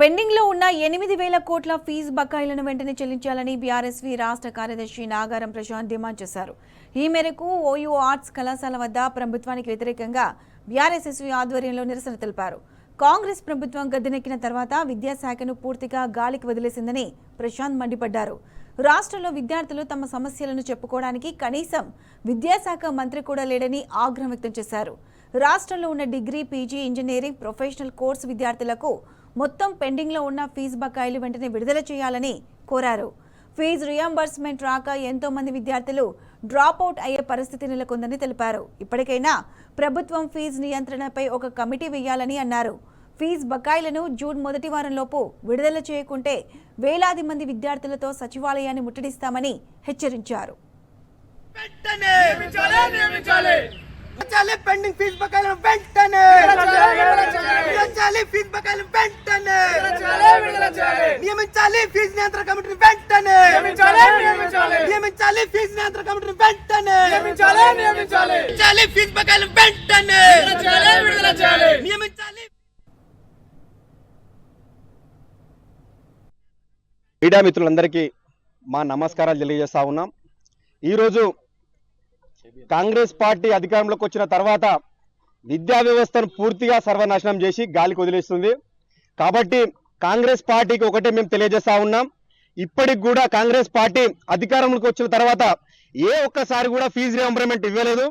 Pending లో ఉన్న 8,000 కోట్ల ఫీజు బకాయిలను వెంటనే చెల్లించాలని బీఆర్ఎస్వి రాష్ట్ర కార్యదర్శి నాగారం ప్రశాంత్ డిమాండ్ చేశారు. ఈ మేరకు ఓయూ ఆర్ట్స్ కళాశాల వద్ద ప్రభుత్వానికి వ్యతిరేకంగా బీఆర్ఎస్ఎస్వి ఆధ్వర్యంలో నిరసన తెలిపారు. కాంగ్రెస్ ప్రభుత్వం గద్దెనెక్కిన తర్వాత విద్యాశాఖను పూర్తిగా గాలికి వదిలేసిందని ప్రశాంత్ మండిపడ్డారు. రాష్ట్రంలో విద్యార్థులు తమ సమస్యలను చెప్పుకోవడానికి కనీసం విద్యాశాఖ మంత్రి కూడా లేడని ఆగ్రహం వ్యక్తం చేశారు. రాష్ట్రంలో ఉన్న degree, PG, engineering, professional course విద్యార్థులకు మొత్తం పెండింగ్ లో ఉన్న ఫీజు బకాయిలు వెంటనే విడుదల చేయాలని కోరారు. ఫీజు రియంబర్స్మెంట్ రాక ఎంతో మంది విద్యార్థులు డ్రాప్ అవుట్ అయ్యే పరిస్థితి నెలకొందని తెలిపారు. ఇప్పటికైనా ప్రభుత్వం ఫీజు నియంత్రణపై ఒక కమిటీ వేయాలని అన్నారు. ఫీజు బకాయిలను జూన్ మొదటి వారంలోపు విడుదల చేయకుంటే వేలాది మంది విద్యార్థులతో సచివాలయాన్ని ముట్టడిస్తామని హెచ్చరించారు. పెండింగ్ ఫీజు బకాయిలను వెంటనే ఫీజు బకాయిలను వెంటనే నియమించాలి. ఫీజు నియంత్రణ కమిటీని వెంటనే నియమించాలి. ఫీజు నియంత్రణ కమిటీని వెంటనే నియమించాలి. ఫీజు బకాయిలను వెంటనే నియమించాలి. మీడియా మిత్రులందరికీ మా నమస్కారాలు తెలియజేస్తా ఉన్నాం. ఈరోజు కాంగ్రెస్ పార్టీ అధికారంలోకి వచ్చిన తర్వాత విద్యా వ్యవస్థను పూర్తిగా సర్వనాశనం చేసి గాలికి వదిలేస్తుంది. కాబట్టి కాంగ్రెస్ పార్టీకి ఒకటే మేము తెలియజేస్తా ఉన్నాం, ఇప్పటికి కూడా కాంగ్రెస్ పార్టీ అధికారంలోకి వచ్చిన తర్వాత ఏ ఒక్కసారి కూడా ఫీజు రియంబర్స్మెంట్ ఇవ్వలేదు.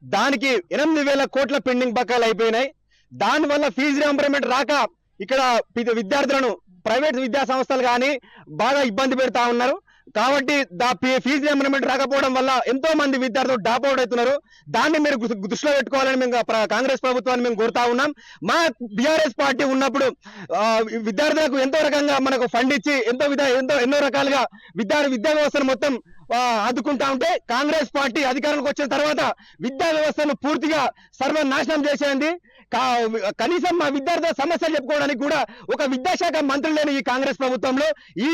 దానికి 8,000 కోట్ల పెండింగ్ బకాయిలు అయిపోయినాయి. దానివల్ల ఫీజు రియంబర్స్మెంట్ రాక ఇక్కడ విద్యార్థులను ప్రైవేట్ విద్యా సంస్థలు కానీ బాగా ఇబ్బంది పెడతా ఉన్నారు. కాబట్టి ఫీజు రియంబర్స్మెంట్ రాకపోవడం వల్ల ఎంతో మంది విద్యార్థులు డ్రాప్ అవుట్ అవుతున్నారు. దాన్ని మీరు దృష్టిలో పెట్టుకోవాలని మేము కాంగ్రెస్ ప్రభుత్వాన్ని మేము కోరుతా ఉన్నాం. మా బీఆర్ఎస్ పార్టీ ఉన్నప్పుడు విద్యార్థులకు ఎంతో రకంగా మనకు ఫండ్ ఇచ్చి ఎన్నో రకాలుగా విద్యా వ్యవస్థను మొత్తం ఆదుకుంటా ఉంటే కాంగ్రెస్ పార్టీ అధికారంలోకి వచ్చిన తర్వాత విద్యా వ్యవస్థను పూర్తిగా సర్వనాశనం చేసేది. కనీసం మా విద్యార్థుల సమస్యలు చెప్పుకోవడానికి కూడా ఒక విద్యాశాఖ మంత్రి లేని ఈ కాంగ్రెస్ ప్రభుత్వంలో ఈ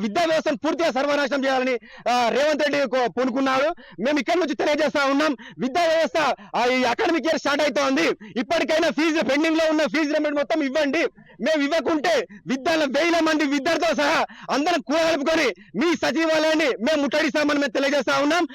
విద్యా వ్యవస్థను పూర్తిగా సర్వనాశనం చేయాలని రేవంత్ రెడ్డి పూనుకున్నాడు. మేము ఇక్కడి నుంచి తెలియజేస్తా ఉన్నాం, విద్యా వ్యవస్థ ఈ అకాడమిక్ ఇయర్ స్టార్ట్ అవుతోంది. ఇప్పటికైనా ఫీజు పెండింగ్ లో ఉన్న ఫీజు రియంబర్స్మెంట్ మొత్తం ఇవ్వండి. మేము ఇవ్వకుంటే వేల మంది విద్యార్థులతో సహా అందరం కూడగలుపుకొని మీ సచివాలయాన్ని మేము ముట్టడిస్తామని మేము తెలియజేస్తా ఉన్నాం.